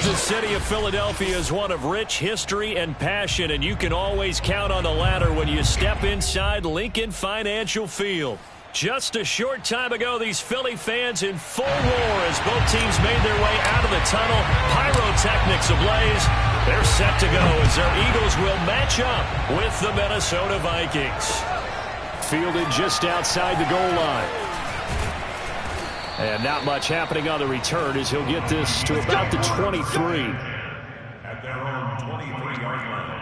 The city of Philadelphia is one of rich history and passion, and you can always count on the latter when you step inside Lincoln Financial Field. Just a short time ago, these Philly fans in full roar as both teams made their way out of the tunnel. Pyrotechnics ablaze. They're set to go as their Eagles will match up with the Minnesota Vikings. Fielded just outside the goal line. And not much happening on the return as he'll get this to about the 23. At their own 23-yard line.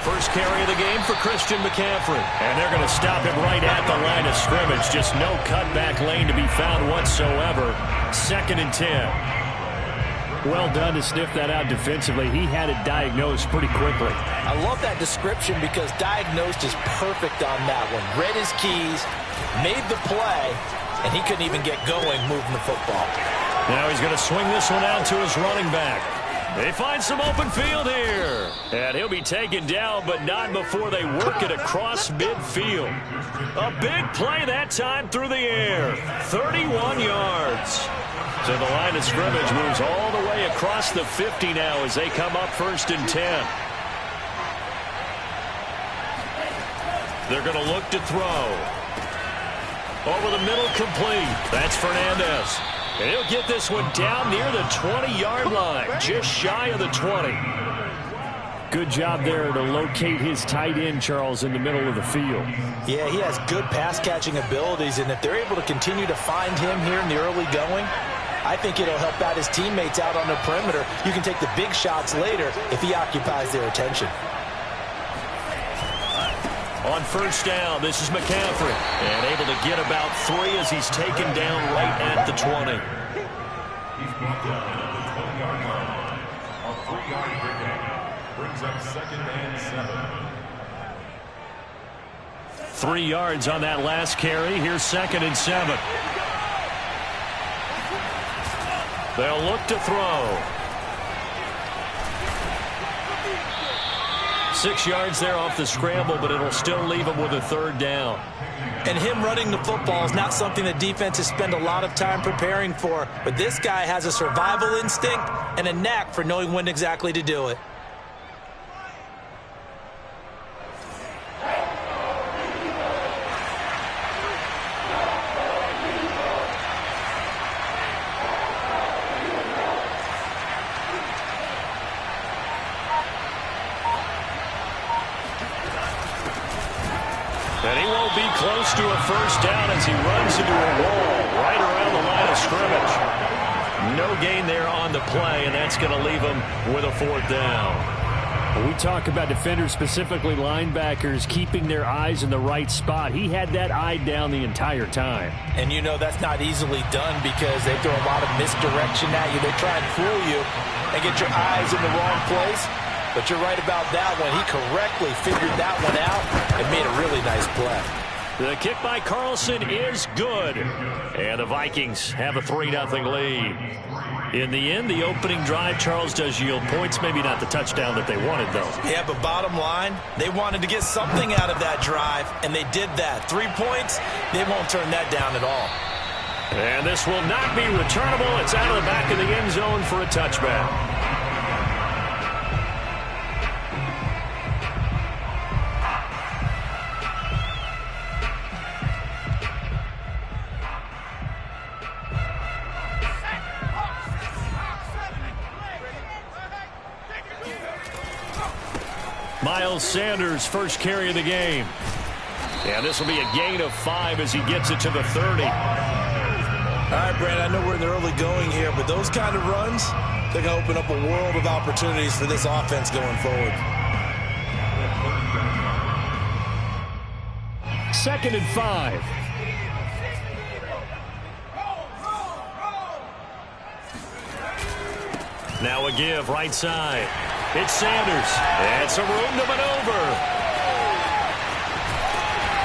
First carry of the game for Christian McCaffrey. And they're going to stop him right at the line of scrimmage. Just no cutback lane to be found whatsoever. 2nd and 10. Well done to sniff that out defensively. He had it diagnosed pretty quickly. I love that description because diagnosed is perfect on that one. Read his keys, made the play, and he couldn't even get going moving the football. Now he's going to swing this one out to his running back. They find some open field here. And he'll be taken down, but not before they work it across midfield. A big play that time through the air. 31 yards. So the line of scrimmage moves all the way across the 50 now as they come up 1st and 10. They're going to look to throw. Over the middle, complete. That's Fernandez. And he'll get this one down near the 20-yard line, just shy of the 20. Good job there to locate his tight end, Charles, in the middle of the field. Yeah, he has good pass-catching abilities, and if they're able to continue to find him here in the early going, I think it'll help out his teammates out on the perimeter. You can take the big shots later if he occupies their attention. On 1st down, this is McCaffrey. And able to get about 3 as he's taken down right at the 20. He's brought down at the 20-yard line. A 3-yard pickup brings up 2nd and 7. 3 yards on that last carry. Here's 2nd and 7. They'll look to throw. 6 yards there off the scramble, but it'll still leave him with a 3rd down. And him running the football is not something that defenses spend a lot of time preparing for. But this guy has a survival instinct and a knack for knowing when exactly to do it. And he won't be close to a 1st down as he runs into a wall right around the line of scrimmage. No gain there on the play, and that's going to leave him with a 4th down. We talk about defenders, specifically linebackers, keeping their eyes in the right spot. He had that eye down the entire time. And you know that's not easily done because they throw a lot of misdirection at you. They try and fool you and get your eyes in the wrong place. But you're right about that one. He correctly figured that one out and made a really nice play. The kick by Carlson is good. And the Vikings have a 3-0 lead. In the end, the opening drive, Charles, does yield points. Maybe not the touchdown that they wanted, though. Yeah, but bottom line, they wanted to get something out of that drive, and they did that. 3 points, they won't turn that down at all. And this will not be returnable. It's out of the back of the end zone for a touchback. Miles Sanders, first carry of the game. And this will be a gain of 5 as he gets it to the 30. All right, Brandon, I know we're in the early going here, but those kind of runs, they're going to open up a world of opportunities for this offense going forward. 2nd and 5. Now a give right side. It's Sanders. And some room to maneuver.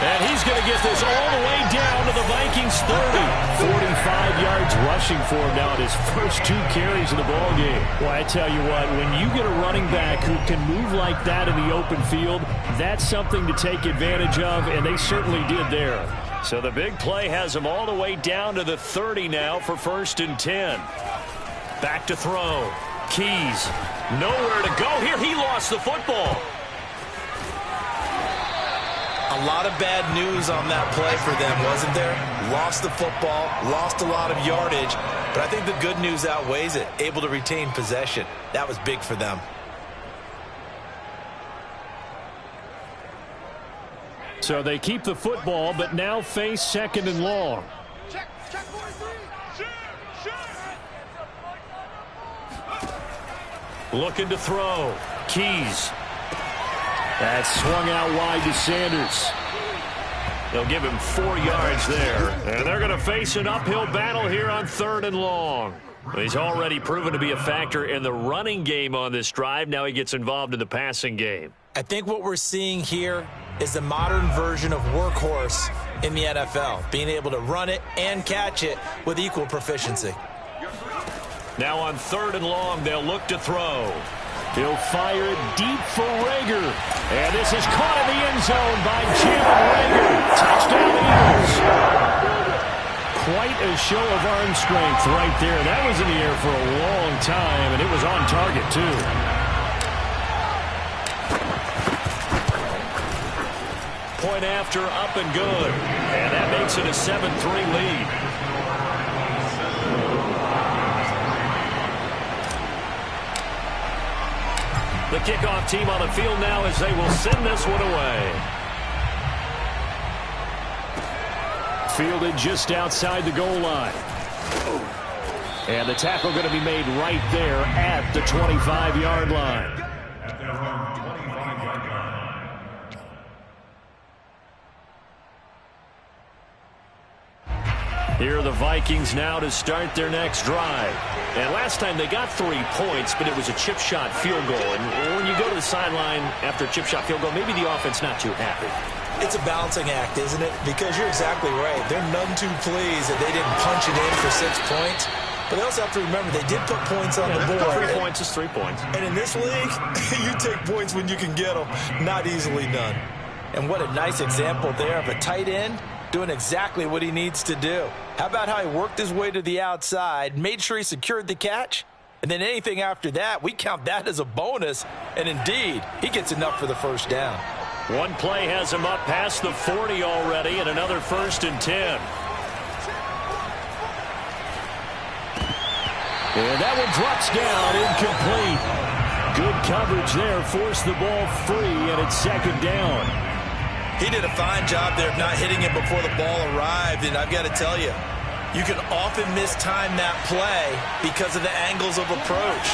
And he's going to get this all the way down to the Vikings 30. 45 yards rushing for him now at his first 2 carries in the ballgame. Well, I tell you what, when you get a running back who can move like that in the open field, that's something to take advantage of, and they certainly did there. So the big play has him all the way down to the 30 now for 1st and 10. Back to throw. Keys. Nowhere to go here. He lost the football. A lot of bad news on that play for them, wasn't there? Lost the football, lost a lot of yardage, but I think the good news outweighs it. Able to retain possession. That was big for them. So they keep the football, but now face 2nd and long. Looking to throw. Keys. That's swung out wide to Sanders. They'll give him 4 yards there. And they're going to face an uphill battle here on 3rd and long. He's already proven to be a factor in the running game on this drive. Now he gets involved in the passing game. I think what we're seeing here is the modern version of workhorse in the NFL, being able to run it and catch it with equal proficiency. Now on 3rd and long, they'll look to throw. He'll fire it deep for Rager. And this is caught in the end zone by Jalen Rager. Touchdown Eagles. Quite a show of arm strength right there. That was in the air for a long time, and it was on target, too. Point after, up and good. And that makes it a 7-3 lead. The kickoff team on the field now as they will send this one away. Fielded just outside the goal line. And the tackle going to be made right there at the 25-yard line. At their own 25-yard line. Here are the Vikings now to start their next drive. And last time they got 3 points, but it was a chip shot field goal. And when you go to the sideline after a chip shot field goal, maybe the offense not too happy. It's a balancing act, isn't it? Because you're exactly right. They're none too pleased that they didn't punch it in for 6 points. But they also have to remember they did put points on the board. 3 points is 3 points. And in this league, you take points when you can get them. Not easily done. And what a nice example there of a tight end doing exactly what he needs to do. How about how he worked his way to the outside, made sure he secured the catch, and then anything after that, we count that as a bonus. And indeed, he gets enough for the first down. One play has him up past the 40 already, and another 1st and 10. And that one drops down, incomplete. Good coverage there, forced the ball free, and it's 2nd down. He did a fine job there of not hitting it before the ball arrived, and I've got to tell you, you can often mistime that play because of the angles of approach.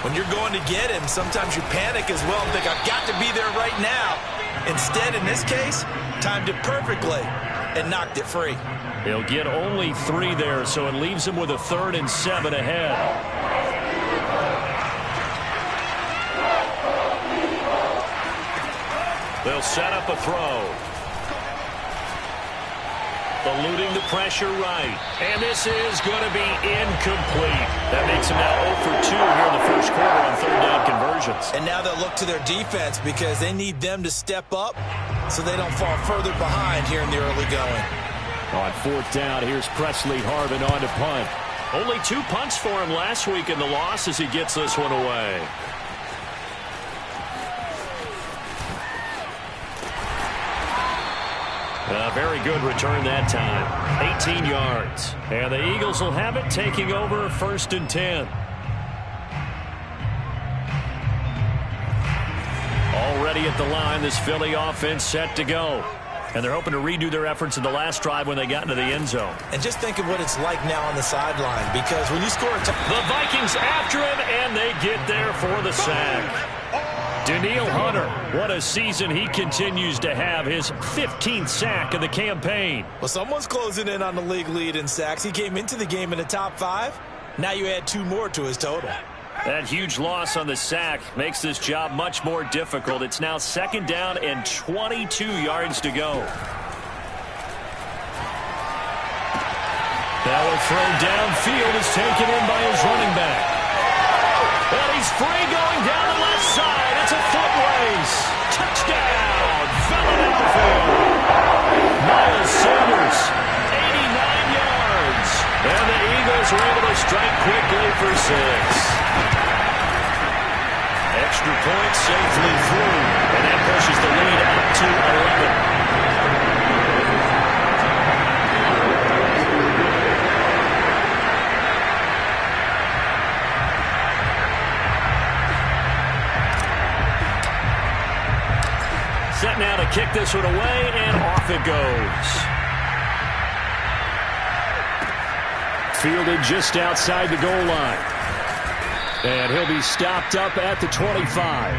When you're going to get him, sometimes you panic as well and think, I've got to be there right now. Instead, in this case, timed it perfectly and knocked it free. He'll get only 3 there, so it leaves him with a 3rd and 7 ahead. They'll set up a throw. Eluding the pressure right. And this is going to be incomplete. That makes him now 0 for 2 here in the first quarter on 3rd down conversions. And now they'll look to their defense because they need them to step up so they don't fall further behind here in the early going. On 4th down, here's Presley Harvin on to punt. Only 2 punts for him last week in the loss as he gets this one away. A very good return that time. 18 yards. And the Eagles will have it, taking over 1st and 10. Already at the line, this Philly offense set to go. And they're hoping to redo their efforts in the last drive when they got into the end zone. And just think of what it's like now on the sideline, because when you score a the Vikings after him, and they get there for the sack. Danielle Hunter, what a season he continues to have, his 15th sack of the campaign. Well, someone's closing in on the league lead in sacks. He came into the game in the top 5. Now you add 2 more to his total. That huge loss on the sack makes this job much more difficult. It's now 2nd down and 22 yards to go. That will throw downfield is taken in by his running back. And he's free going down the left side. It's a foot race. Touchdown, Philadelphia. Miles Sanders, 89 yards. And the Eagles were able to strike quickly for 6. Extra point safely through. And that pushes the lead up to 11. Set now to kick this one away, and off it goes. Fielded just outside the goal line. And he'll be stopped up at the 25.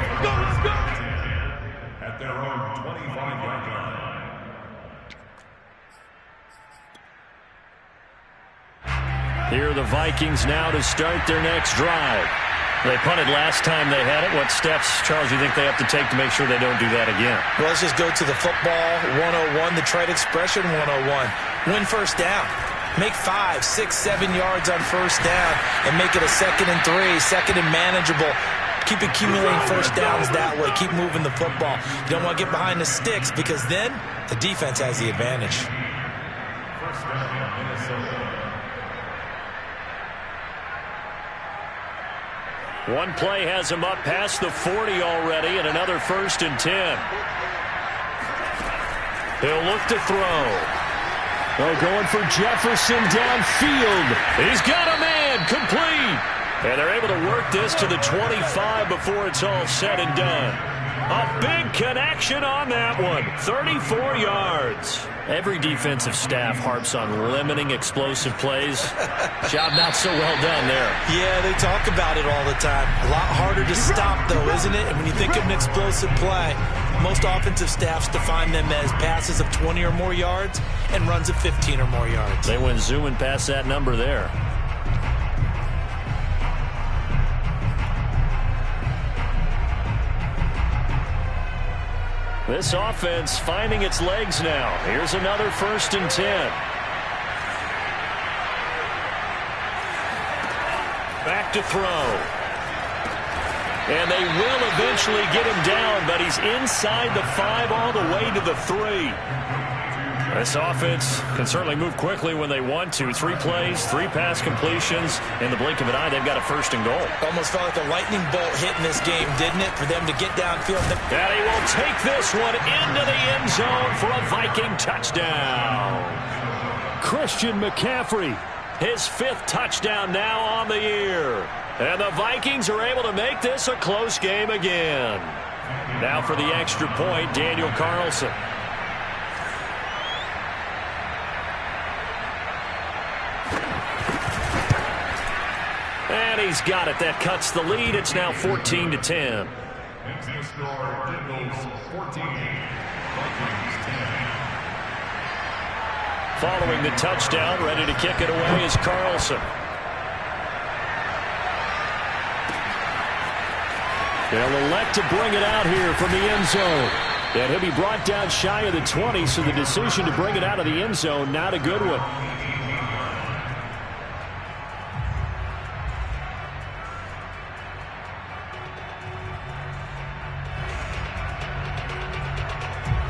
At their own 25-yard line. Here are the Vikings now to start their next drive. They punted last time they had it. What steps, Charles, do you think they have to take to make sure they don't do that again? Well, let's just go to the football 101, the trade expression 101. Win first down. Make 5, 6, 7 yards on first down and make it a 2nd and 3, 2nd and manageable. Keep accumulating first downs that way. Keep moving the football. You don't want to get behind the sticks because then the defense has the advantage. First down, Minnesota. One play has him up past the 40 already, and another 1st and 10. He'll look to throw. Oh, going for Jefferson downfield. He's got a man, complete. And they're able to work this to the 25 before it's all said and done. A big connection on that one. 34 yards. Every defensive staff harps on limiting explosive plays. Job not so well done there. Yeah, they talk about it all the time. A lot harder to stop, though, isn't it? And when you think of an explosive play, most offensive staffs define them as passes of 20 or more yards and runs of 15 or more yards. They went zooming past that number there. This offense finding its legs now. Here's another 1st and 10. Back to throw. And they will eventually get him down, but he's inside the 5 all the way to the 3. This offense can certainly move quickly when they want to. 3 plays, 3 pass completions. In the blink of an eye, they've got a 1st and goal. Almost felt like a lightning bolt hitting this game, didn't it, for them to get downfield? And he will take this one into the end zone for a Viking touchdown. Christian McCaffrey, his 5th touchdown now on the year. And the Vikings are able to make this a close game again. Now for the extra point, Daniel Carlson. And he's got it. That cuts the lead. It's now 14-10. Into the score, Eagles 14, Vikings 10. Following the touchdown, ready to kick it away is Carlson. They'll elect to bring it out here from the end zone. And he'll be brought down shy of the 20, so the decision to bring it out of the end zone, not a good one.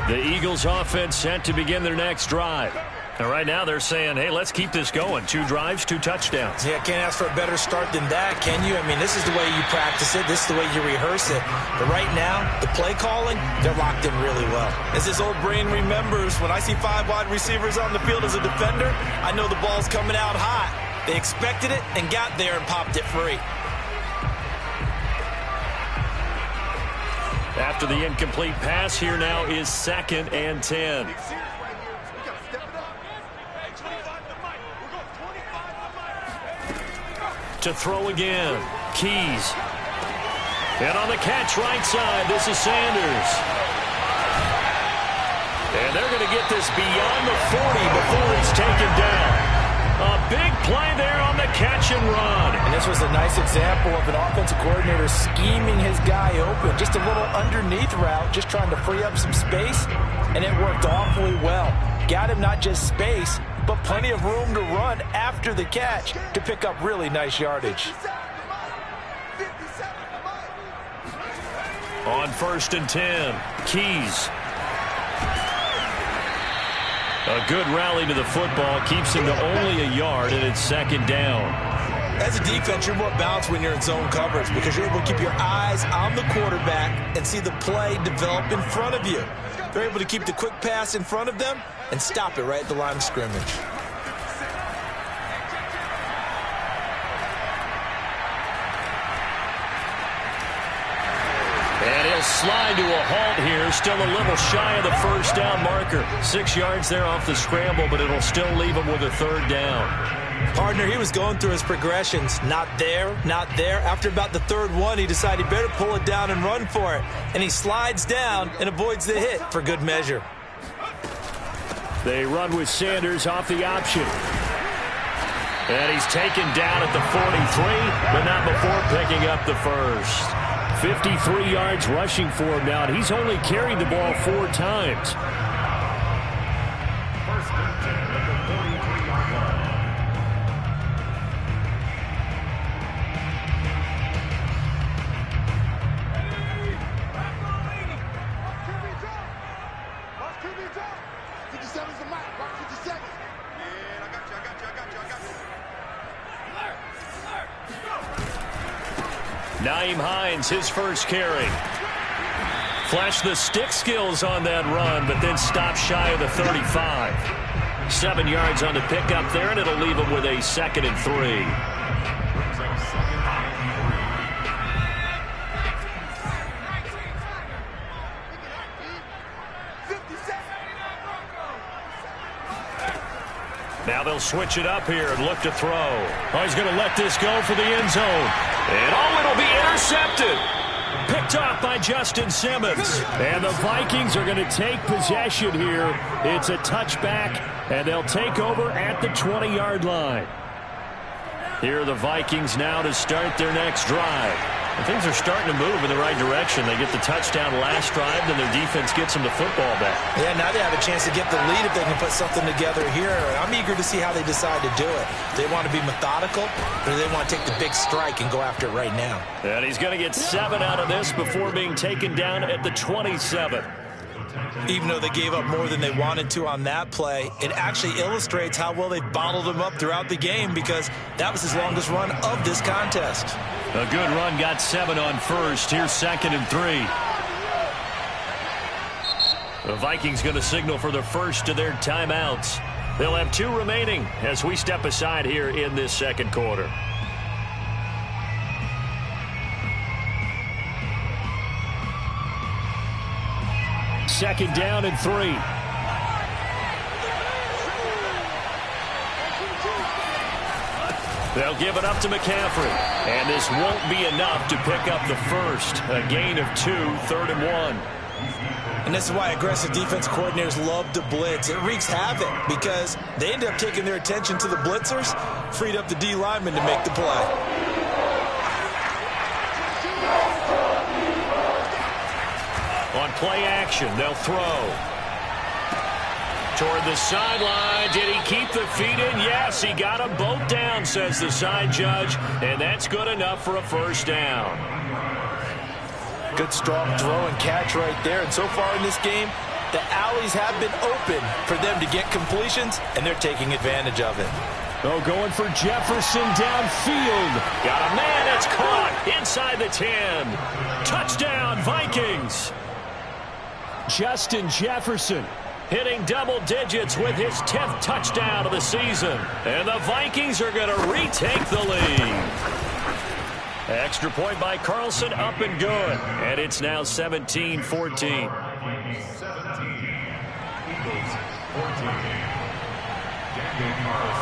The Eagles offense set to begin their next drive. And right now they're saying, hey, let's keep this going. 2 drives, 2 touchdowns. Yeah, can't ask for a better start than that, can you? I mean, this is the way you practice it. This is the way you rehearse it. But right now, the play calling, they're locked in really well. As his old brain remembers, when I see 5 wide receivers on the field as a defender, I know the ball's coming out hot. They expected it and got there and popped it free. After the incomplete pass, here now is 2nd and 10. To throw again, Keys. And on the catch right side, this is Sanders. And they're going to get this beyond the 40 before he's taken down. A big play there on the catch and run. And this was a nice example of an offensive coordinator scheming his guy open. Just a little underneath route, just trying to free up some space, and it worked awfully well. Got him not just space, but plenty of room to run after the catch to pick up really nice yardage. On 1st and 10, Keys. A good rally to the football keeps him to only a yard, and it's 2nd down. As a defense, you're more balanced when you're in zone coverage because you're able to keep your eyes on the quarterback and see the play develop in front of you. They're able to keep the quick pass in front of them and stop it right at the line of scrimmage. And he'll slide to a halt here, still a little shy of the 1st down marker. 6 yards there off the scramble, but it'll still leave him with a 3rd down. Partner, he was going through his progressions. Not there, not there. After about the 3rd one, he decided he better pull it down and run for it. And he slides down and avoids the hit for good measure. They run with Sanders off the option. And he's taken down at the 43, but not before picking up the 1st. 53 yards rushing for him now, and he's only carried the ball 4 times. 1st and 10 at the 43-yard line. Nyheim Hines, his 1st carry. Flashed the stick skills on that run, but then stopped shy of the 35. 7 yards on the pickup there, and it'll leave him with a 2nd and 3. Now they'll switch it up here and look to throw. Oh, he's going to let this go for the end zone. And it'll be intercepted. Picked off by Justin Simmons. And the Vikings are going to take possession here. It's a touchback, and they'll take over at the 20-yard line. Here are the Vikings now to start their next drive. And things are starting to move in the right direction. They get the touchdown last drive, then their defense gets them the football back. Yeah, now they have a chance to get the lead if they can put something together here. I'm eager to see how they decide to do it. Do they want to be methodical, or do they want to take the big strike and go after it right now? And he's going to get 7 out of this before being taken down at the 27. Even though they gave up more than they wanted to on that play, it actually illustrates how well they bottled him up throughout the game because that was his longest run of this contest. A good run, got 7 on 1st. Here's 2nd and 3. The Vikings going to signal for the first of their timeouts. They'll have 2 remaining as we step aside here in this 2nd quarter. Second down and 3. They'll give it up to McCaffrey. And this won't be enough to pick up the 1st. A gain of 2, 3rd and 1. And this is why aggressive defense coordinators love to blitz. It wreaks havoc because they end up taking their attention to the blitzers, freed up the D lineman to make the play. On play action, they'll throw. Toward the sideline. Did he keep the feet in? Yes, he got them both down, says the side judge. And that's good enough for a 1st down. Good strong throw and catch right there. And so far in this game, the alleys have been open for them to get completions, and they're taking advantage of it. Oh, going for Jefferson downfield. Got a man that's caught inside the 10. Touchdown, Vikings. Justin Jefferson hitting double digits with his 10th touchdown of the season. And the Vikings are going to retake the lead. Extra point by Carlson, up and good. And it's now 17-14. 17. Eagles, 14.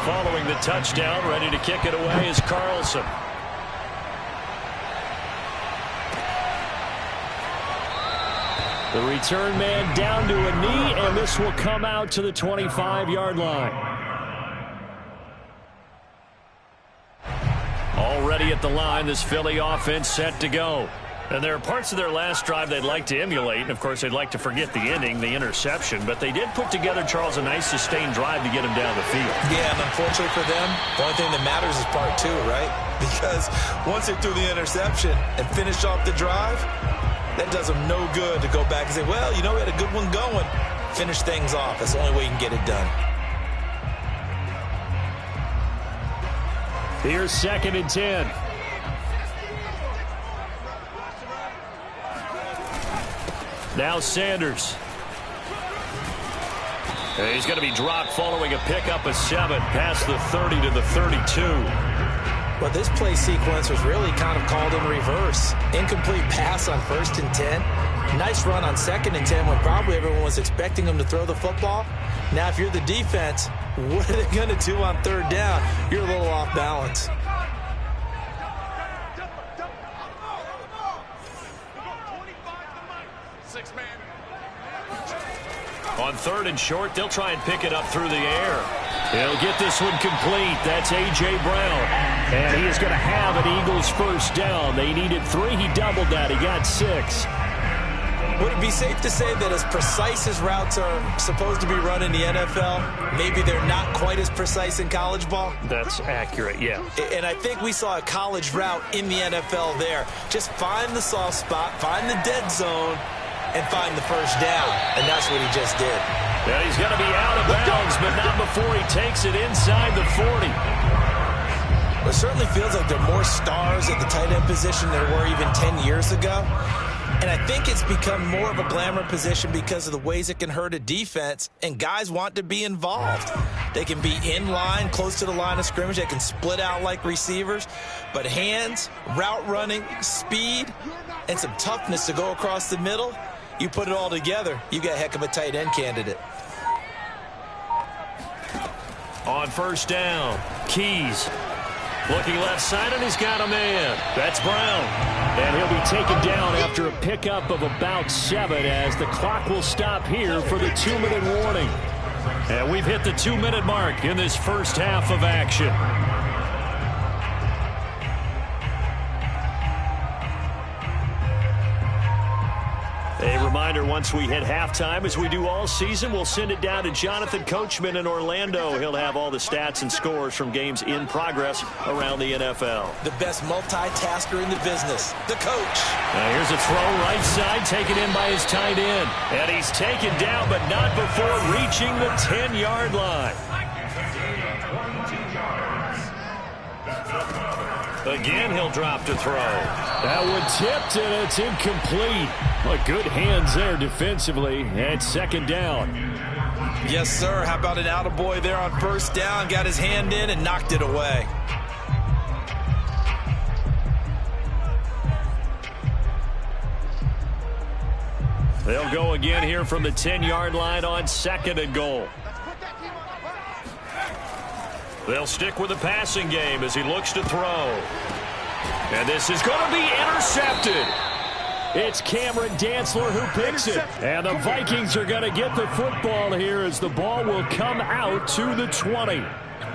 Following the touchdown, ready to kick it away is Carlson. The return man down to a knee, and this will come out to the 25-yard line. Already at the line, this Philly offense set to go. And there are parts of their last drive they'd like to emulate. And, of course, they'd like to forget the ending, the interception. But they did put together, Charles, a nice sustained drive to get him down the field. Yeah, and unfortunately for them, the only thing that matters is part two, right? Because once they threw the interception and finished off the drive, that does them no good to go back and say, well, you know, we had a good one going. Finish things off. That's the only way you can get it done. Here's 2nd and 10. Now Sanders. And he's going to be dropped following a pickup of 7 past the 30 to the 32. Well, this play sequence was really kind of called in reverse. Incomplete pass on 1st and 10. Nice run on 2nd and 10 when probably everyone was expecting him to throw the football. Now, if you're the defense, what are they going to do on 3rd down? You're a little off balance. On 3rd and short, they'll try and pick it up through the air. He'll get this one complete. That's A.J. Brown. And he is going to have an Eagles first down. They needed 3. He doubled that. He got 6. Would it be safe to say that as precise as routes are supposed to be run in the NFL, maybe they're not quite as precise in college ball? That's accurate, yeah. And I think we saw a college route in the NFL there. Just find the soft spot, find the dead zone, and find the first down. And that's what he just did. Yeah, he's going to be out of bounds, but not before he takes it inside the 40. Well, it certainly feels like there are more stars at the tight end position than there were even 10 years ago. And I think it's become more of a glamour position because of the ways it can hurt a defense, and guys want to be involved. They can be in line, close to the line of scrimmage. They can split out like receivers. But hands, route running, speed, and some toughness to go across the middle, you put it all together, you got a heck of a tight end candidate. On 1st down, Keys. Looking left side, and he's got a man. That's Brown. And he'll be taken down after a pickup of about 7 as the clock will stop here for the 2-minute warning. And we've hit the 2-minute mark in this first half of action. A reminder, once we hit halftime, as we do all season, we'll send it down to Jonathan Coachman in Orlando. He'll have all the stats and scores from games in progress around the NFL. The best multitasker in the business, the coach. Now here's a throw right side, taken in by his tight end. And he's taken down, but not before reaching the 10-yard line. Again, he'll drop to throw. That one tipped, and it's incomplete. But good hands there defensively. And 2nd down. Yes, sir. How about an attaboy there on 1st down? Got his hand in and knocked it away. They'll go again here from the 10-yard line on 2nd and goal. They'll stick with the passing game as he looks to throw. And this is going to be intercepted. It's Cameron Dantzler who picks it. And the Vikings are going to get the football here as the ball will come out to the 20.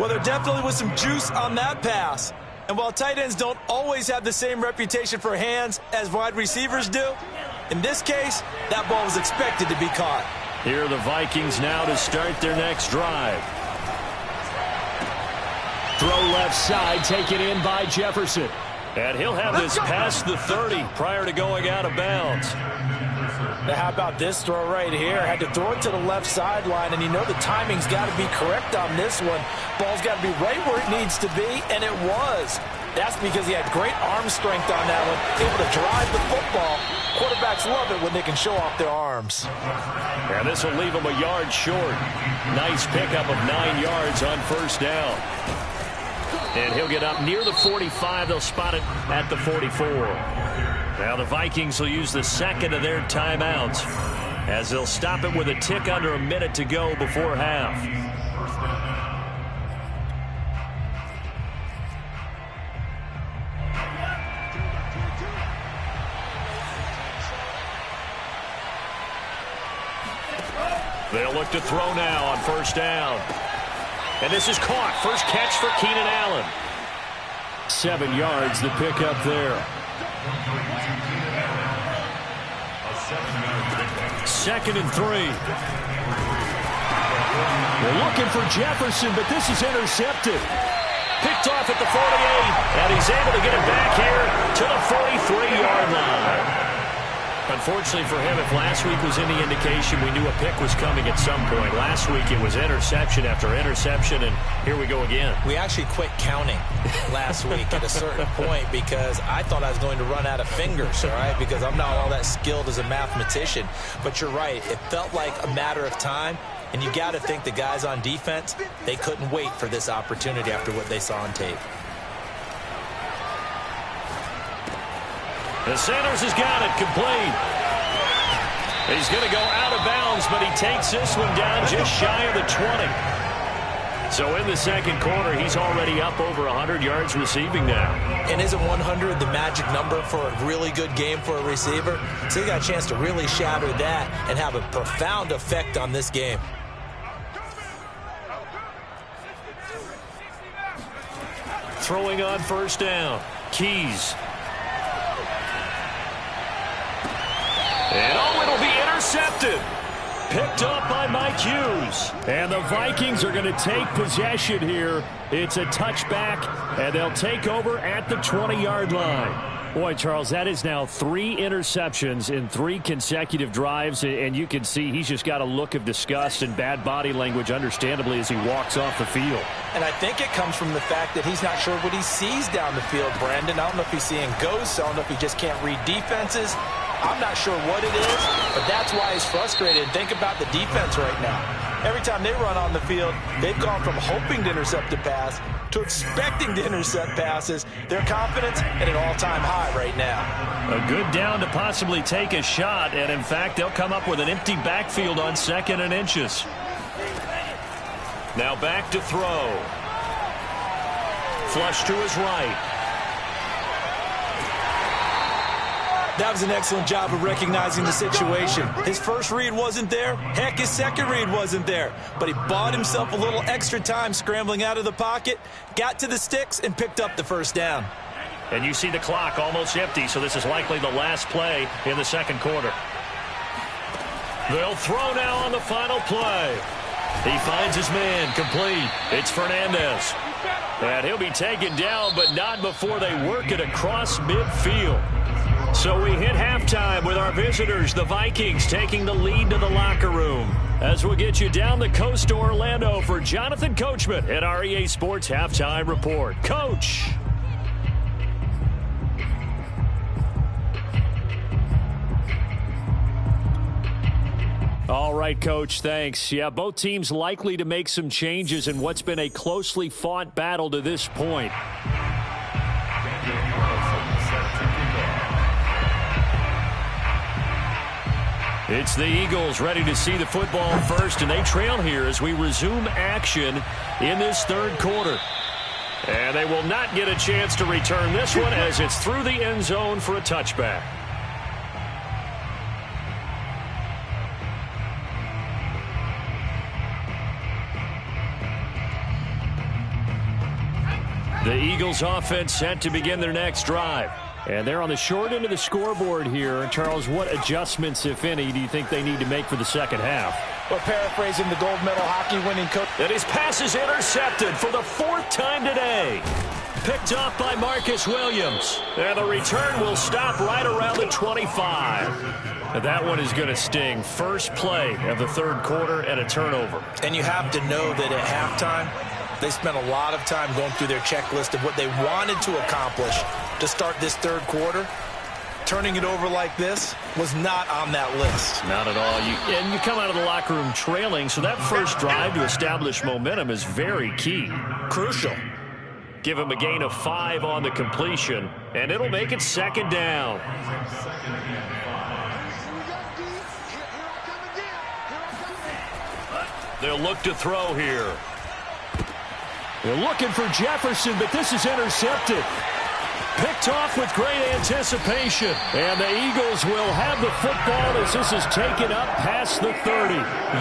Well, there definitely was some juice on that pass. And while tight ends don't always have the same reputation for hands as wide receivers do, in this case, that ball was expected to be caught. Here are the Vikings now to start their next drive. Throw left side, taken in by Jefferson. And he'll have this past the 30 prior to going out of bounds. Now, how about this throw right here? Had to throw it to the left sideline, and you know the timing's got to be correct on this one. Ball's got to be right where it needs to be, and it was. That's because he had great arm strength on that one, able to drive the football. Quarterbacks love it when they can show off their arms. And this will leave him a yard short. Nice pickup of 9 yards on 1st down. And he'll get up near the 45. They'll spot it at the 44. Now the Vikings will use the 2nd of their timeouts as they'll stop it with a tick under a minute to go before half. They'll look to throw now on 1st down. And this is caught. First catch for Keenan Allen. 7 yards, the pickup there. 2nd and 3. They're looking for Jefferson, but this is intercepted. Picked off at the 48, and he's able to get it back here to the 43-yard line. Unfortunately for him, if last week was any indication, we knew a pick was coming at some point. Last week it was interception after interception, and here we go again. We actually quit counting last week at a certain point because I thought I was going to run out of fingers, all right, because I'm not all that skilled as a mathematician. But you're right. It felt like a matter of time, and you got to think the guys on defense, they couldn't wait for this opportunity after what they saw on tape. The Sanders has got it complete. He's going to go out of bounds, but he takes this one down just shy of the 20. So in the second quarter, he's already up over 100 yards receiving now. And isn't 100 the magic number for a really good game for a receiver? So he got a chance to really shatter that and have a profound effect on this game. Throwing on first down. Keys. And it'll be intercepted. Picked up by Mike Hughes. And the Vikings are going to take possession here. It's a touchback, and they'll take over at the 20-yard line. Boy, Charles, that is now 3 interceptions in 3 consecutive drives, and you can see he's just got a look of disgust and bad body language, understandably, as he walks off the field. And I think it comes from the fact that he's not sure what he sees down the field, Brandon. I don't know if he's seeing ghosts. I don't know if he just can't read defenses. I'm not sure what it is, but that's why he's frustrated. Think about the defense right now. Every time they run on the field, they've gone from hoping to intercept a pass to expecting to intercept passes. Their confidence at an all-time high right now. A good down to possibly take a shot, and in fact, they'll come up with an empty backfield on 2nd and inches. Now back to throw. Flush to his right. That was an excellent job of recognizing the situation. His first read wasn't there. Heck, his second read wasn't there. But he bought himself a little extra time scrambling out of the pocket, got to the sticks, and picked up the first down. And you see the clock almost empty, so this is likely the last play in the second quarter. They'll throw now on the final play. He finds his man complete. It's Fernandez. And he'll be taken down, but not before they work it across midfield. So we hit halftime with our visitors, the Vikings, taking the lead to the locker room. As we'll get you down the coast to Orlando for Jonathan Coachman at our EA Sports Halftime Report. Coach. All right, Coach, thanks. Yeah, both teams likely to make some changes in what's been a closely fought battle to this point. It's the Eagles ready to see the football first, and they trail here as we resume action in this third quarter. And they will not get a chance to return this one as it's through the end zone for a touchback. The Eagles offense set to begin their next drive. And they're on the short end of the scoreboard here. Charles, what adjustments, if any, do you think they need to make for the second half? Well, paraphrasing the gold medal hockey winning coach. And his pass is intercepted for the 4th time today. Picked off by Marcus Williams. And the return will stop right around the 25. And that one is going to sting. First play of the third quarter and a turnover. And you have to know that at halftime, they spent a lot of time going through their checklist of what they wanted to accomplish to start this third quarter. Turning it over like this was not on that list. Not at all. And you come out of the locker room trailing, so that first drive to establish momentum is very key. Crucial. Give him a gain of 5 on the completion, and it'll make it second down. They'll look to throw here. They're looking for Jefferson, but this is intercepted. Picked off with great anticipation. And the Eagles will have the football as this is taken up past the 30.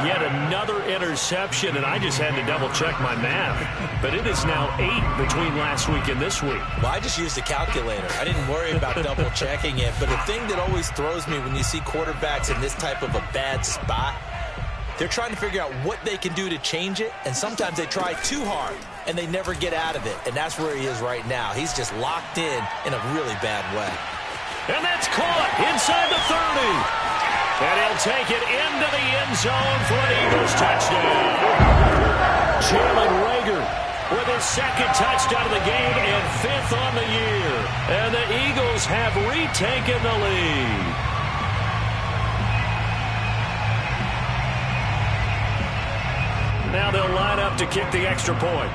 Yet another interception, and I just had to double-check my math. But it is now 8 between last week and this week. Well, I just used a calculator. I didn't worry about double-checking it. But the thing that always throws me when you see quarterbacks in this type of a bad spot, they're trying to figure out what they can do to change it, and sometimes they try too hard, and they never get out of it. And that's where he is right now. He's just locked in a really bad way. And that's caught inside the 30. And he'll take it into the end zone for an Eagles touchdown. Jalen Reagor with his second touchdown of the game and 5th on the year. And the Eagles have retaken the lead. Now they'll line up to kick the extra point.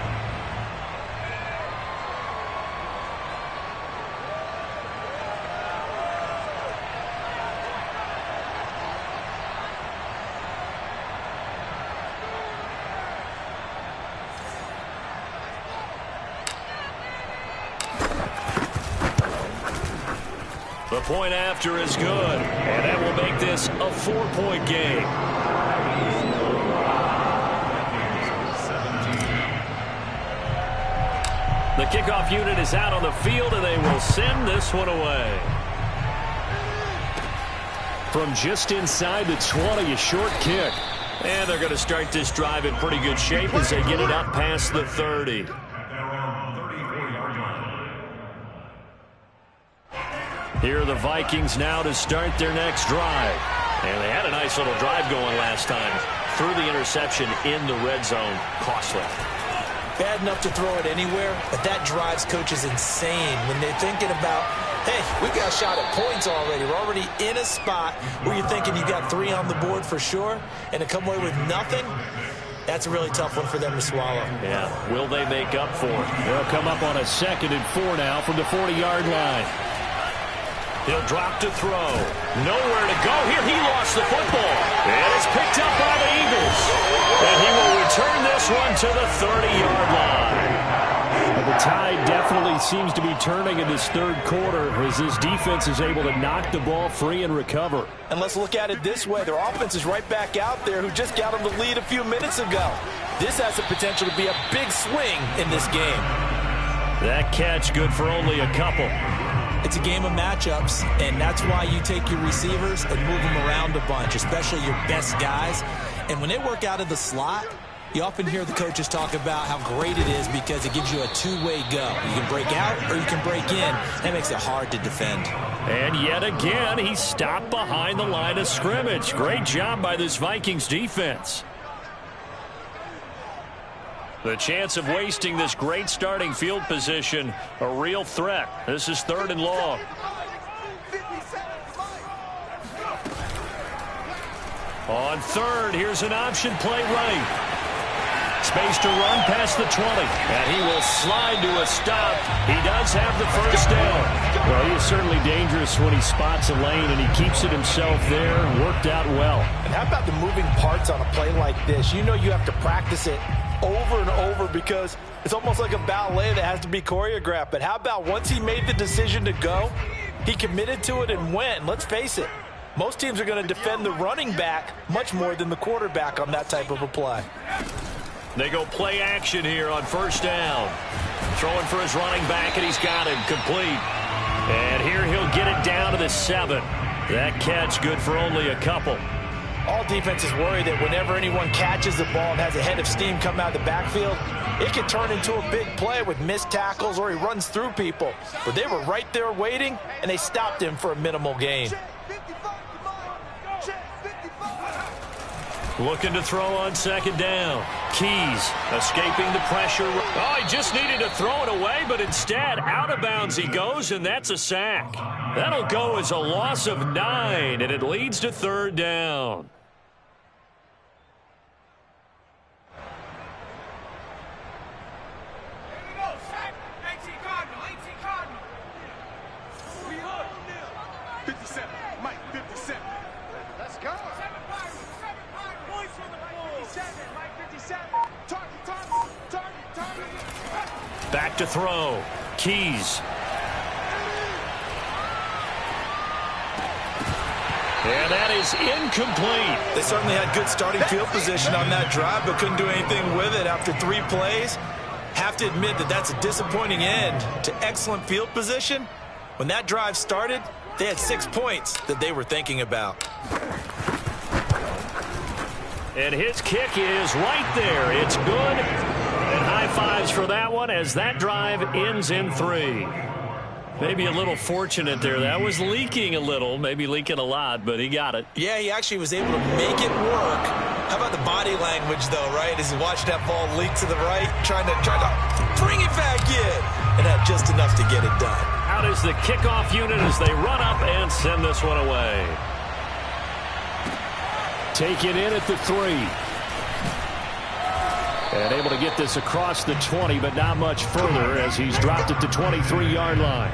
The point after is good, and that will make this a 4-point game. The kickoff unit is out on the field, and they will send this one away. From just inside the 20, a short kick. And they're going to start this drive in pretty good shape as they get it up past the 30. Here are the Vikings now to start their next drive. And they had a nice little drive going last time. Threw the interception in the red zone. Costly. Bad enough to throw it anywhere, but that drives coaches insane when they're thinking about, hey, we got a shot at points already. We're already in a spot where you're thinking you got 3 on the board for sure, and to come away with nothing, that's a really tough one for them to swallow. Yeah, will they make up for it? They'll come up on a 2nd and 4 now from the 40-yard line. He'll drop to throw. Nowhere to go. Here he lost the football. And it's picked up by the Eagles. And he will return this one to the 30-yard line. And the tide definitely seems to be turning in this third quarter as this defense is able to knock the ball free and recover. And let's look at it this way. Their offense is right back out there who just got them the lead a few minutes ago. This has the potential to be a big swing in this game. That catch good for only a couple. It's a game of matchups, and that's why you take your receivers and move them around a bunch, especially your best guys. And when they work out of the slot, you often hear the coaches talk about how great it is because it gives you a two-way go. You can break out or you can break in. That makes it hard to defend. And yet again, he stopped behind the line of scrimmage. Great job by this Vikings defense. The chance of wasting this great starting field position, a real threat. This is 3rd and long. On 3rd, here's an option play right. Space to run past the 20. And he will slide to a stop. He does have the first down. Well, he is certainly dangerous when he spots a lane, and he keeps it himself there. Worked out well. And how about the moving parts on a play like this? You know you have to practice it over and over because it's almost like a ballet that has to be choreographed. But how about once he made the decision to go, he committed to it and went. And let's face it, most teams are going to defend the running back much more than the quarterback on that type of a play. They go play action here on 1st down. Throwing for his running back, and he's got him complete. And here he'll get it down to the 7. That catch good for only a couple. All defenses worry that whenever anyone catches the ball and has a head of steam come out of the backfield, it can turn into a big play with missed tackles or he runs through people. But they were right there waiting, and they stopped him for a minimal gain. Looking to throw on 2nd down. Keys escaping the pressure. Oh, he just needed to throw it away, but instead out of bounds he goes, and that's a sack. That'll go as a loss of 9, and it leads to 3rd down. Back to throw. Keys. And that is incomplete. They certainly had good starting field position on that drive, but couldn't do anything with it after 3 plays. Have to admit that that's a disappointing end to excellent field position. When that drive started, they had 6 points that they were thinking about. And his kick is right there. It's good. And high fives for that one as that drive ends in 3. Maybe a little fortunate there. That was leaking a little, maybe leaking a lot, but he got it. Yeah, he actually was able to make it work. How about the body language, though, right? As he watched that ball leak to the right, trying to bring it back in, and had just enough to get it done. Out is the kickoff unit as they run up and send this one away. Take it in at the 3. And able to get this across the 20, but not much further as he's dropped it to 23-yard line.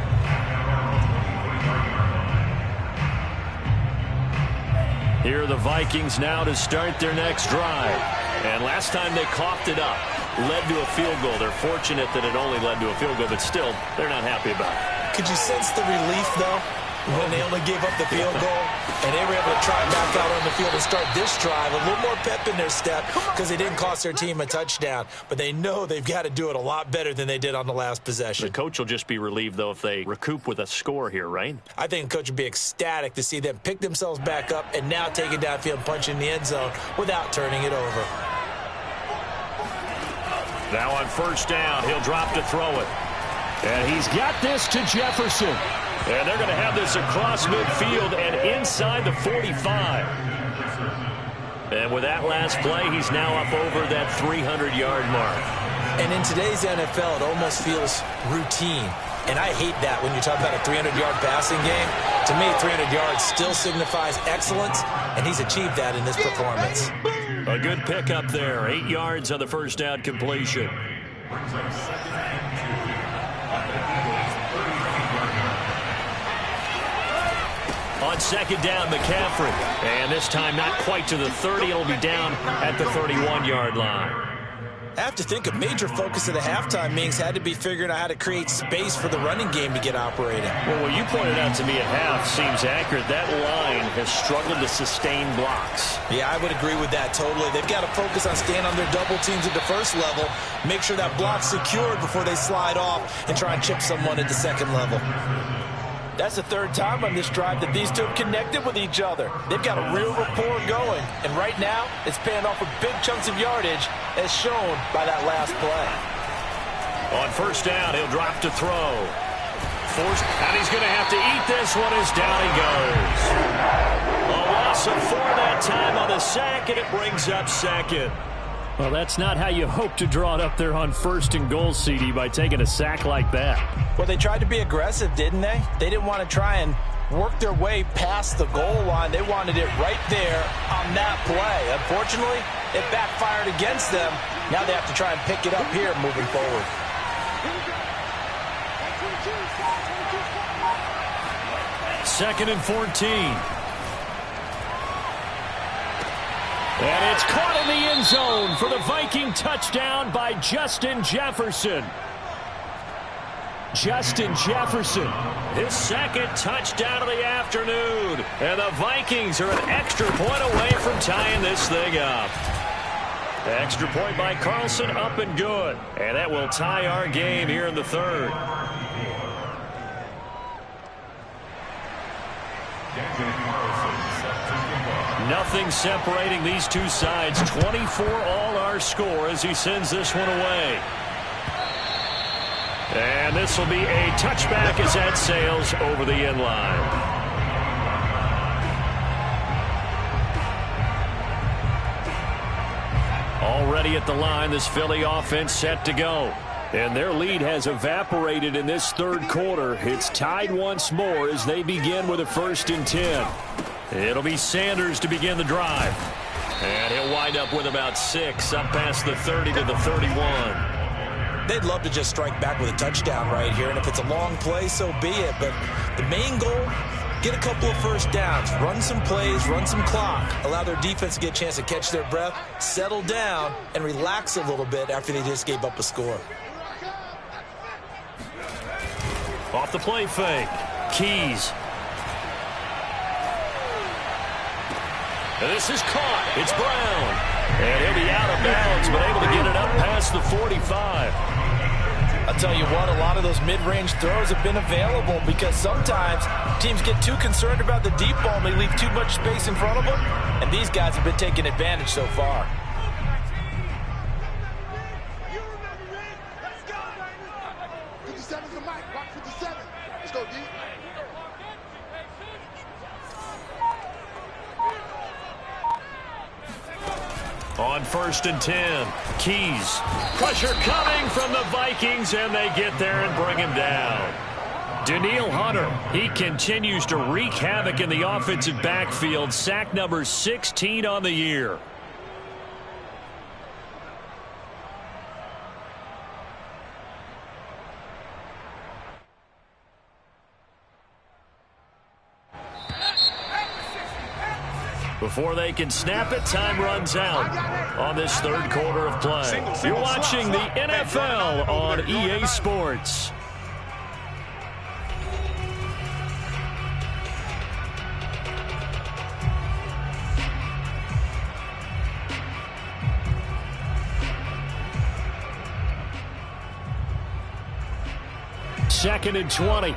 Here are the Vikings now to start their next drive. And last time they coughed it up, led to a field goal. They're fortunate that it only led to a field goal, but still, they're not happy about it. Could you sense the relief, though, when they only gave up the field goal? And they were able to try back out on the field and start this drive. A little more pep in their step because they didn't cost their team a touchdown. But they know they've got to do it a lot better than they did on the last possession. The coach will just be relieved, though, if they recoup with a score here, right? I think the coach would be ecstatic to see them pick themselves back up and now take it downfield and punch in the end zone without turning it over. Now on first down, he'll drop to throw it. And he's got this to Jefferson. And they're going to have this across midfield and inside the 45. And with that last play, he's now up over that 300-yard mark. And in today's NFL, it almost feels routine. And I hate that when you talk about a 300-yard passing game. To me, 300 yards still signifies excellence, and he's achieved that in this performance. A good pickup there. 8 yards on the first down completion. On second down, McCaffrey. And this time not quite to the 30. It'll be down at the 31-yard line. I have to think a major focus of the halftime meetings had to be figuring out how to create space for the running game to get operating. Well, what you pointed out to me at half seems accurate. That line has struggled to sustain blocks. Yeah, I would agree with that totally. They've got to focus on staying on their double teams at the first level, make sure that block's secured before they slide off and try and chip someone at the second level. That's the 3rd time on this drive that these two have connected with each other. They've got a real rapport going, and right now it's paying off with big chunks of yardage as shown by that last play. On first down, he'll drop to throw. Forced, and he's going to have to eat this one as down he goes. A loss of 4 that time on the sack, and it brings up second. Well, that's not how you hope to draw it up there on 1st and goal, CD, by taking a sack like that. Well, they tried to be aggressive, didn't they? They didn't want to try and work their way past the goal line. They wanted it right there on that play. Unfortunately, it backfired against them. Now they have to try and pick it up here moving forward. Second and 14. And it's caught in the end zone for the Viking touchdown by Justin Jefferson. Justin Jefferson, his 2nd touchdown of the afternoon. And the Vikings are an extra point away from tying this thing up. Extra point by Carlson, up and good. And that will tie our game here in the 3rd. Nothing separating these two sides. 24 all our score as he sends this one away. And this will be a touchback as that sails over the end line. Already at the line, this Philly offense set to go. And their lead has evaporated in this 3rd quarter. It's tied once more as they begin with a 1st and 10. It'll be Sanders to begin the drive. And he'll wind up with about 6 up past the 30 to the 31. They'd love to just strike back with a touchdown right here. And if it's a long play, so be it. But the main goal, get a couple of first downs, run some plays, run some clock, allow their defense to get a chance to catch their breath, settle down, and relax a little bit after they just gave up a score. Off the play fake. Keys. And this is caught. It's Brown. And he'll be out of bounds, but able to get it up past the 45. I'll tell you what, a lot of those mid-range throws have been available because sometimes teams get too concerned about the deep ball and they leave too much space in front of them, and these guys have been taking advantage so far. On 1st and 10, Keys. Pressure coming from the Vikings, and they get there and bring him down. Daniil Hunter, he continues to wreak havoc in the offensive backfield. Sack number 16 on the year. Before they can snap it, time runs out on this third quarter of play. You're watching the NFL on EA Sports. Second and 20.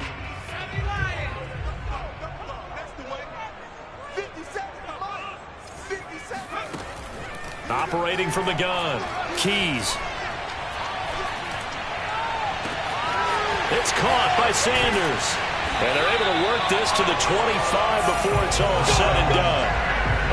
Operating from the gun, Keys. It's caught by Sanders. And they're able to work this to the 25 before it's all said and done.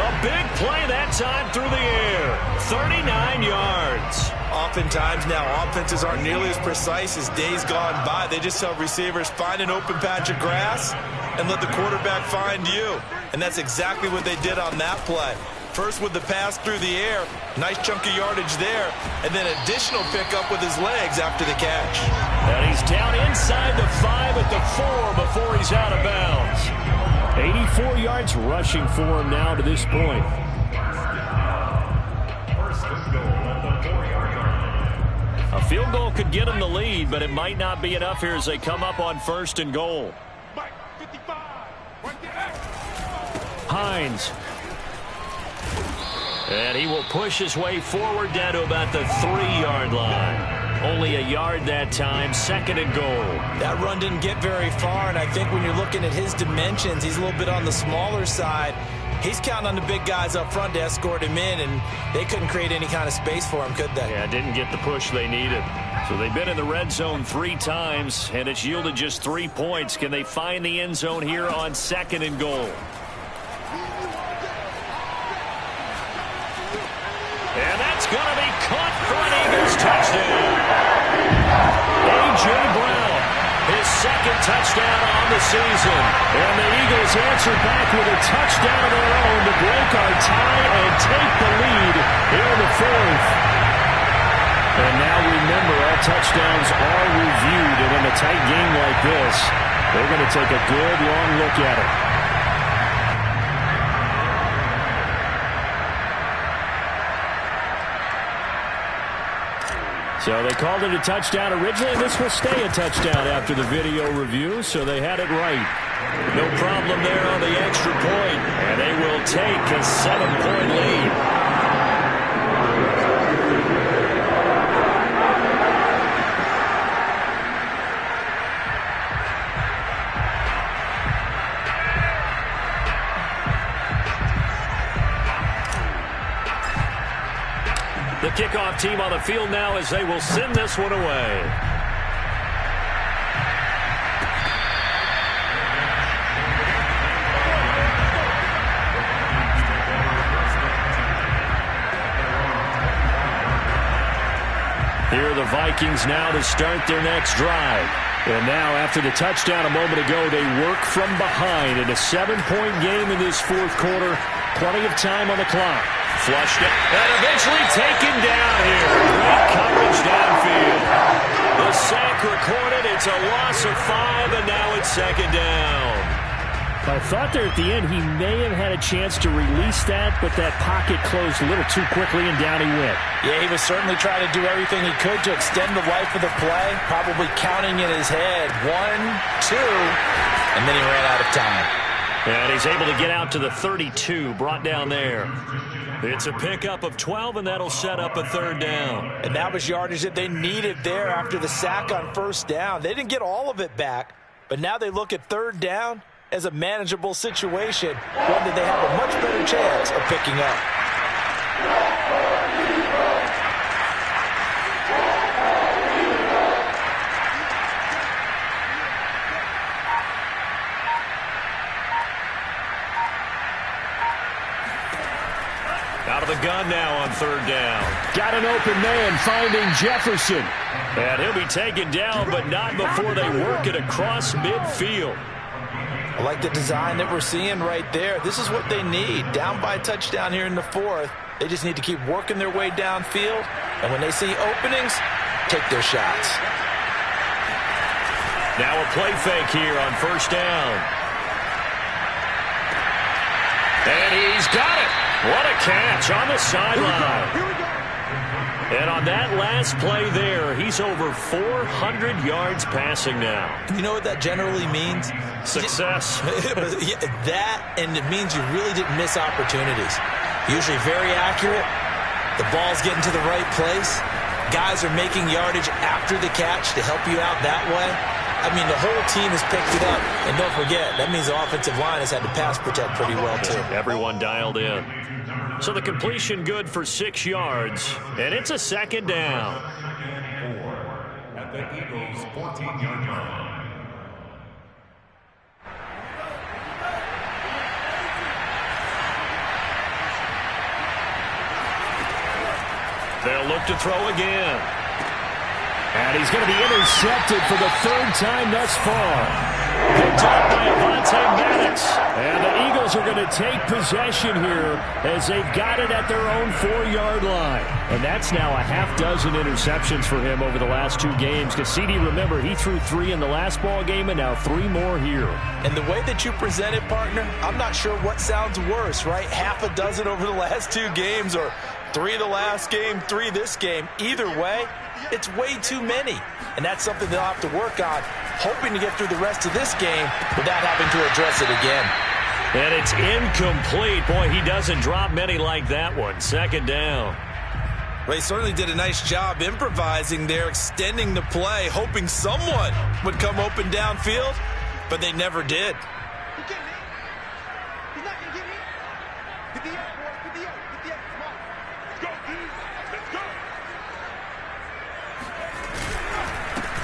A big play that time through the air. 39 yards. Oftentimes now, offenses aren't nearly as precise as days gone by. They just help receivers find an open patch of grass and let the quarterback find you. And that's exactly what they did on that play. First with the pass through the air, nice chunk of yardage there, and then additional pickup with his legs after the catch. And he's down inside the 5 at the 4 before he's out of bounds. 84 yards rushing for him now to this point. A field goal could get him the lead, but it might not be enough here as they come up on 1st and goal. Hines. And he will push his way forward down to about the 3-yard line. Only a yard that time, 2nd and goal. That run didn't get very far, and I think when you're looking at his dimensions, he's a little bit on the smaller side. He's counting on the big guys up front to escort him in, and they couldn't create any kind of space for him, could they? Yeah, didn't get the push they needed. So they've been in the red zone 3 times, and it's yielded just 3 points. Can they find the end zone here on 2nd and goal? And that's going to be caught for an Eagles touchdown. A.J. Brown, his 2nd touchdown on the season. And the Eagles answer back with a touchdown of their own to break our tie and take the lead here in the 4th. And now remember, all touchdowns are reviewed. And in a tight game like this, they're going to take a good long look at it. So they called it a touchdown originally. This will stay a touchdown after the video review, so they had it right. No problem there on the extra point, and they will take a 7-point lead. The kickoff team on the field now as they will send this one away. Here are the Vikings now to start their next drive. And now after the touchdown a moment ago, they work from behind in a 7-point game in this 4th quarter. Plenty of time on the clock. Flushed it, and eventually taken down here. Great coverage downfield. The sack recorded. It's a loss of 5, and now it's 2nd down. I thought there at the end he may have had a chance to release that, but that pocket closed a little too quickly, and down he went. Yeah, he was certainly trying to do everything he could to extend the life of the play, probably counting in his head 1, 2, and then he ran out of time. And he's able to get out to the 32, brought down there. It's a pickup of 12, and that'll set up a third down. And that was yardage that they needed there after the sack on first down. They didn't get all of it back, but now they look at third down as a manageable situation, one that they have a much better chance of picking up. Out of the gun now on third down. Got an open man finding Jefferson. And he'll be taken down, but not before they work it across midfield. I like the design that we're seeing right there. This is what they need. Down by a touchdown here in the fourth. They just need to keep working their way downfield. And when they see openings, take their shots. Now a play fake here on first down. And he's got it. What a catch on the sideline. And on that last play there, he's over 400 yards passing now. You know what that generally means? Success. That, and it means you really didn't miss opportunities. Usually very accurate. The ball's getting to the right place. Guys are making yardage after the catch to help you out that way. I mean, the whole team has picked it up. And don't forget, that means the offensive line has had to pass protect pretty well, too. Everyone dialed in. So the completion good for 6 yards, and it's a second down. At the Eagles' 14-yard line. They'll look to throw again. And he's going to be intercepted for the third time thus far. Picked up by Avonte Maddox. And the Eagles are going to take possession here as they've got it at their own 4-yard line. And that's now a half dozen interceptions for him over the last 2 games. Cassidy, remember, he threw 3 in the last ball game and now 3 more here. And the way that you present it, partner, I'm not sure what sounds worse, right? Half a dozen over the last 2 games or 3 the last game, 3 this game. Either way, it's way too many. And that's something they'll have to work on, hoping to get through the rest of this game without having to address it again. And it's incomplete. Boy, he doesn't drop many like that one. Second down. Well, he certainly did a nice job improvising there, extending the play, hoping someone would come open downfield, but they never did.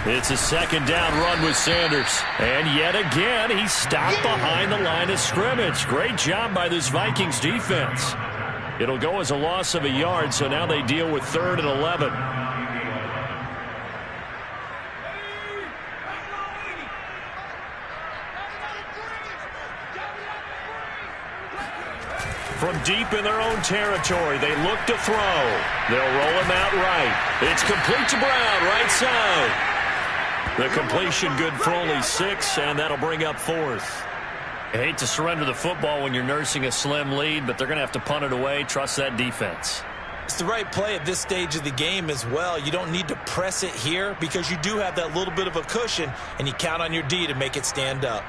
It's a second down run with Sanders. And yet again, he's stopped behind the line of scrimmage. Great job by this Vikings defense. It'll go as a loss of a yard, so now they deal with 3rd and 11. From deep in their own territory, they look to throw. They'll roll him out right. It's complete to Brown, right side. The completion good for only 6, and that'll bring up 4th. I hate to surrender the football when you're nursing a slim lead, but they're going to have to punt it away. Trust that defense. It's the right play at this stage of the game as well. You don't need to press it here because you do have that little bit of a cushion, and you count on your D to make it stand up.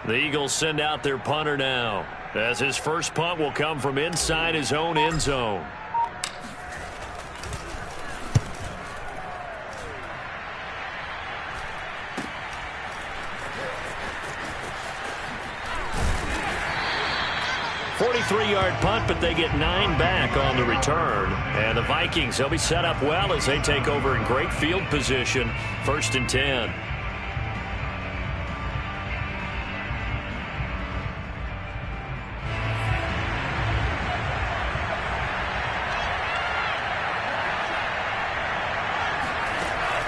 The Eagles send out their punter now, as his first punt will come from inside his own end zone. Yard punt, but they get 9 back on the return. And the Vikings, they'll be set up well as they take over in great field position. 1st and 10.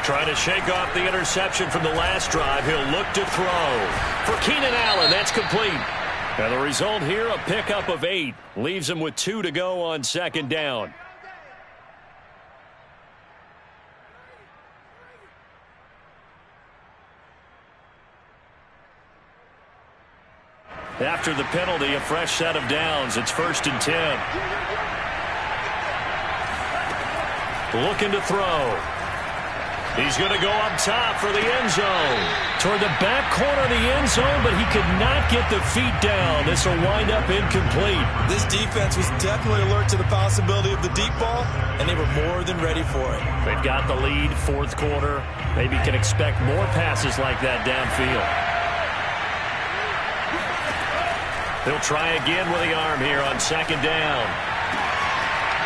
Trying to shake off the interception from the last drive. He'll look to throw. For Keenan Allen, that's complete. And the result here, a pickup of 8. Leaves him with 2 to go on second down. After the penalty, a fresh set of downs. It's 1st and 10. looking to throw. He's going to go up top for the end zone. Toward the back corner of the end zone, but he could not get the feet down. This will wind up incomplete. This defense was definitely alert to the possibility of the deep ball, and they were more than ready for it. They've got the lead, fourth quarter. Maybe can expect more passes like that downfield. He'll try again with the arm here on second down.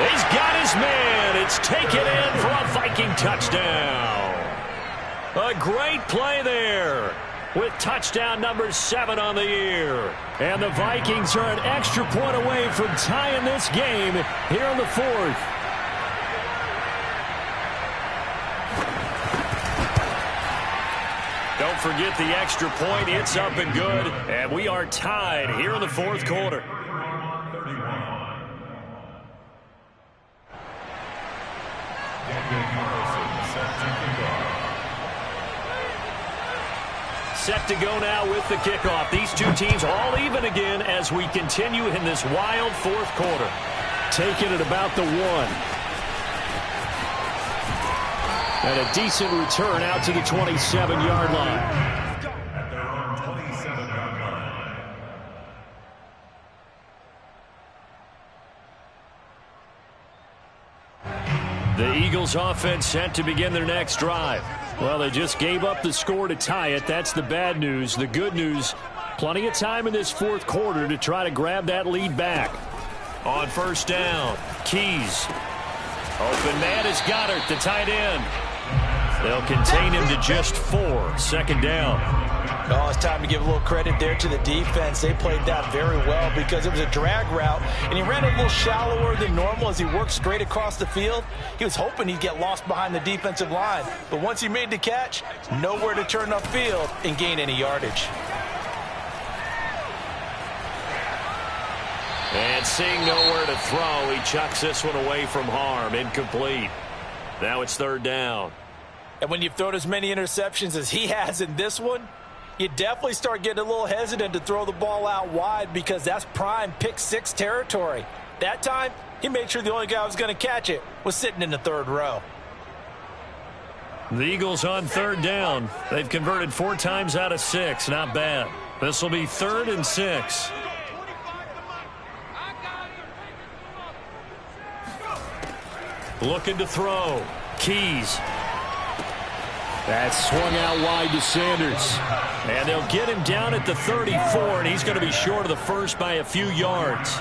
He's got his man. It's taken in for a Viking touchdown. A great play there with touchdown number 7 on the year. And the Vikings are an extra point away from tying this game here in the fourth. Don't forget the extra point. It's up and good. And we are tied here in the fourth quarter. Set to go now with the kickoff. These two teams all even again as we continue in this wild fourth quarter. Taking it about the 1. And a decent return out to the 27-yard line. At their own 27-yard line. The Eagles offense set to begin their next drive. Well, they just gave up the score to tie it. That's the bad news. The good news, plenty of time in this fourth quarter to try to grab that lead back. On first down, Keys. Open man is Goddard, the tight end. They'll contain him to just 4. Second down. Oh, it's time to give a little credit there to the defense. They played that very well because it was a drag route, and he ran a little shallower than normal as he worked straight across the field. He was hoping he'd get lost behind the defensive line, but once he made the catch, nowhere to turn upfield and gain any yardage. And seeing nowhere to throw, he chucks this one away from harm. Incomplete. Now it's third down. And when you've thrown as many interceptions as he has in this one, you definitely start getting a little hesitant to throw the ball out wide because that's prime pick 6 territory. That time, he made sure the only guy who was going to catch it was sitting in the third row. The Eagles on third down. They've converted 4 times out of 6. Not bad. This will be 3rd and 6. Looking to throw. Keys. That's swung out wide to Sanders. And they'll get him down at the 34, and he's going to be short of the first by a few yards.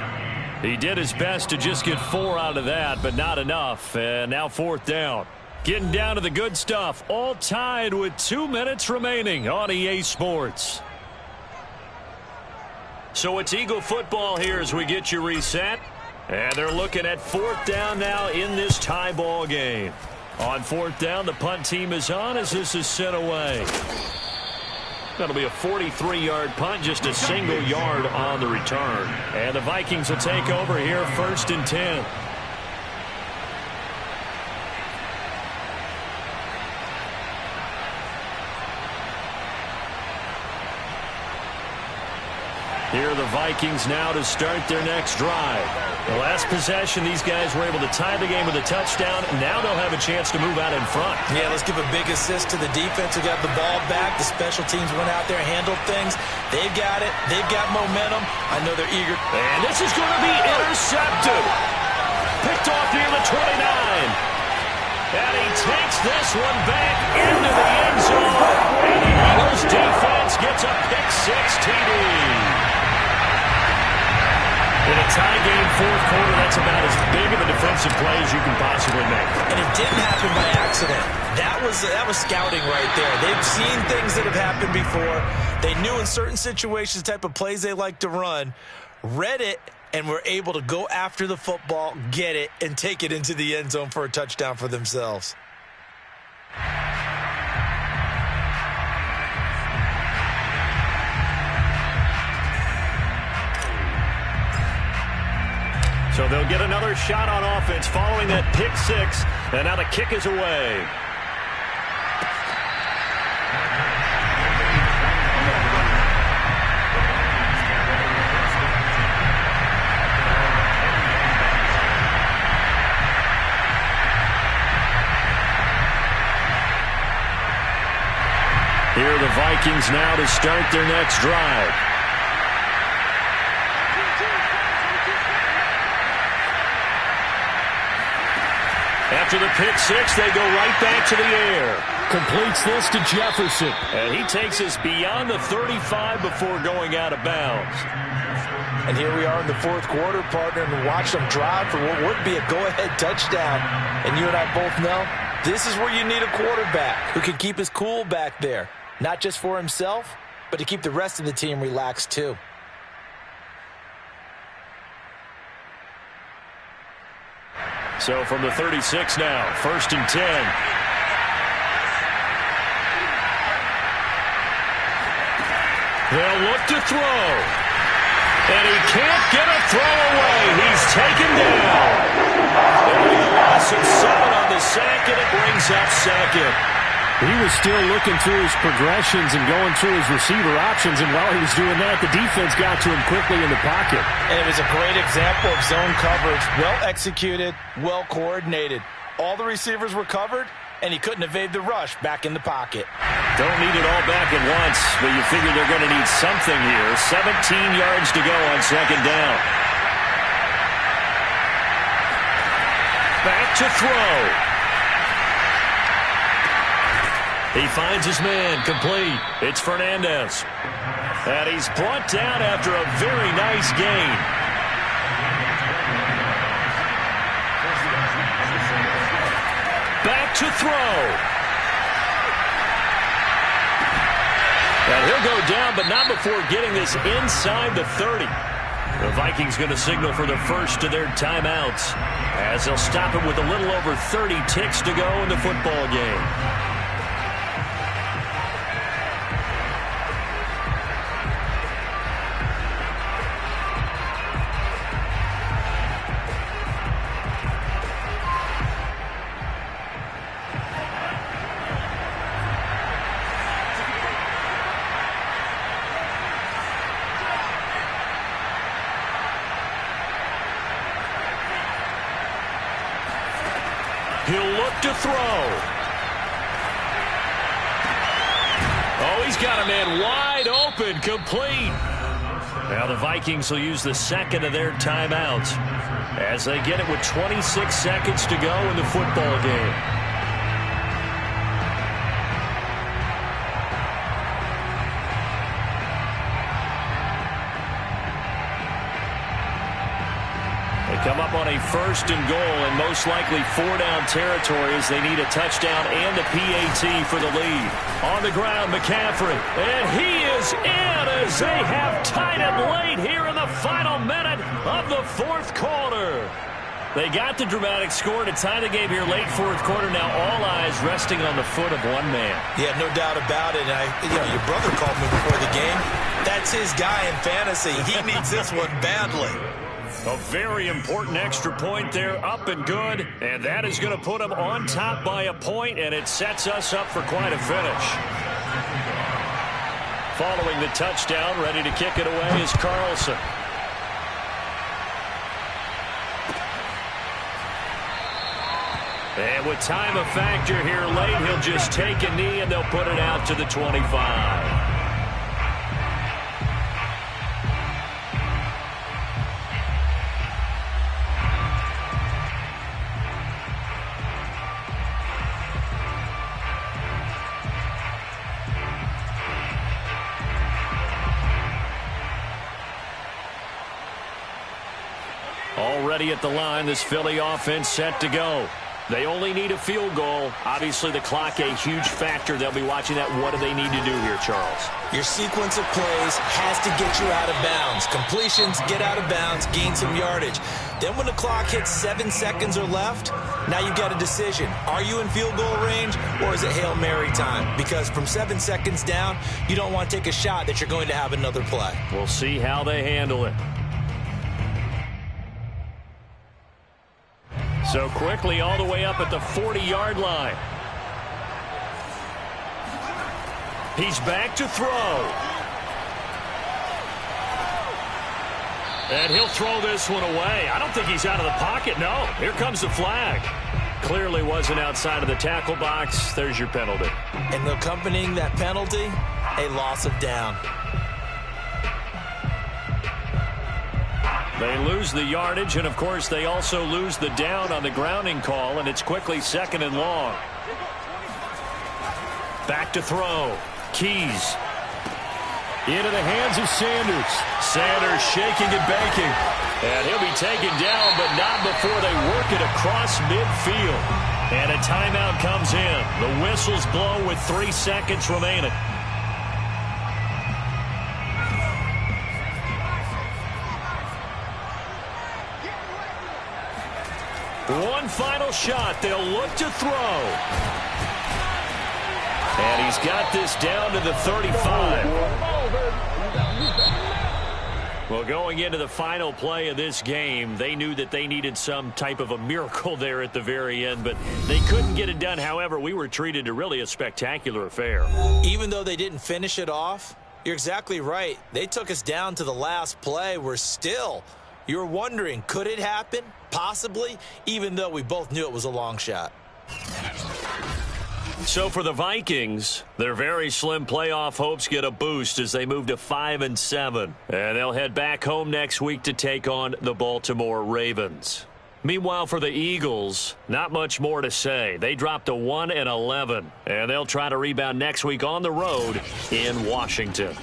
He did his best to just get 4 out of that, but not enough. And now fourth down. Getting down to the good stuff. All tied with 2 minutes remaining on EA Sports. So it's Eagle football here as we get you reset. And they're looking at fourth down now in this tie ball game. On fourth down, the punt team is on as this is sent away. That'll be a 43-yard punt, just a single yard on the return. And the Vikings will take over here, 1st and 10. Here are the Vikings now to start their next drive. The last possession, these guys were able to tie the game with a touchdown. Now they'll have a chance to move out in front. Yeah, let's give a big assist to the defense who got the ball back. The special teams went out there, handled things. They've got it. They've got momentum. I know they're eager. And this is going to be intercepted. Picked off near the 29. And he takes this one back into the end zone. And the Eagles defense gets a pick 6 TD. In a tie game, fourth quarter, that's about as big of a defensive play as you can possibly make. And it didn't happen by accident. That was scouting right there. They've seen things that have happened before. They knew in certain situations the type of plays they like to run, read it, and were able to go after the football, get it, and take it into the end zone for a touchdown for themselves. So they'll get another shot on offense following that pick 6. And now the kick is away. Vikings now to start their next drive. After the pick six, they go right back to the air. Completes this to Jefferson. And he takes us beyond the 35 before going out of bounds. And here we are in the fourth quarter, partner, and watch them drive for what would be a go-ahead touchdown. And you and I both know this is where you need a quarterback who can keep his cool back there. Not just for himself, but to keep the rest of the team relaxed too. So from the 36 now, 1st and 10. They'll look to throw. And he can't get a throw away. He's taken down. And a loss of 7 on the sack, and it brings up second. He was still looking through his progressions and going through his receiver options, and while he was doing that, the defense got to him quickly in the pocket. And it was a great example of zone coverage. Well executed, well coordinated. All the receivers were covered, and he couldn't evade the rush back in the pocket. Don't need it all back at once, but you figure they're going to need something here. 17 yards to go on 2nd down. Back to throw. He finds his man, complete. It's Fernandez. And he's brought down after a very nice gain. Back to throw. And he'll go down, but not before getting this inside the 30. The Vikings going to signal for the first of their timeouts, as they'll stop him with a little over 30 ticks to go in the football game. He'll look to throw. Oh, he's got a man wide open, complete. Now the Vikings will use the second of their timeouts as they get it with 26 seconds to go in the football game. Come up on a 1st and goal, and most likely 4-down territory as they need a touchdown and a PAT for the lead. On the ground, McCaffrey, and he is in as they have tied it late here in the final minute of the 4th quarter. They got the dramatic score to tie the game here late 4th quarter. Now all eyes resting on the foot of one man. Yeah, no doubt about it. Your brother called me before the game. That's his guy in fantasy. He needs this one badly. A very important extra point there, up and good, and that is going to put them on top by a point, and it sets us up for quite a finish. Following the touchdown, ready to kick it away is Carlson. And with time a factor here late, he'll just take a knee, and they'll put it out to the 25. Already at the line, this Philly offense set to go. They only need a field goal. Obviously, the clock a huge factor. They'll be watching that. What do they need to do here, Charles? Your sequence of plays has to get you out of bounds. Completions, get out of bounds, gain some yardage. Then when the clock hits 7 seconds or left, now you've got a decision. Are you in field goal range, or is it Hail Mary time? Because from 7 seconds down, you don't want to take a shot that you're going to have another play. We'll see how they handle it. So quickly all the way up at the 40-yard line. He's back to throw. And he'll throw this one away. I don't think he's out of the pocket. No, here comes the flag. Clearly wasn't outside of the tackle box. There's your penalty. And accompanying that penalty, a loss of down. They lose the yardage, and, of course, they also lose the down on the grounding call, and it's quickly 2nd and long. Back to throw. Keys. Into the hands of Sanders. Sanders shaking and baking. And he'll be taken down, but not before they work it across midfield. And a timeout comes in. The whistles blow with 3 seconds remaining. One final shot. They'll look to throw. And he's got this down to the 35. Well, going into the final play of this game, they knew that they needed some type of a miracle there at the very end, but they couldn't get it done. However, we were treated to really a spectacular affair. Even though they didn't finish it off, you're exactly right. They took us down to the last play. You're wondering, could it happen? Possibly, even though we both knew it was a long shot. So for the Vikings, their very slim playoff hopes get a boost as they move to 5-7. And they'll head back home next week to take on the Baltimore Ravens. Meanwhile, for the Eagles, not much more to say. They dropped to 1-11, and they'll try to rebound next week on the road in Washington.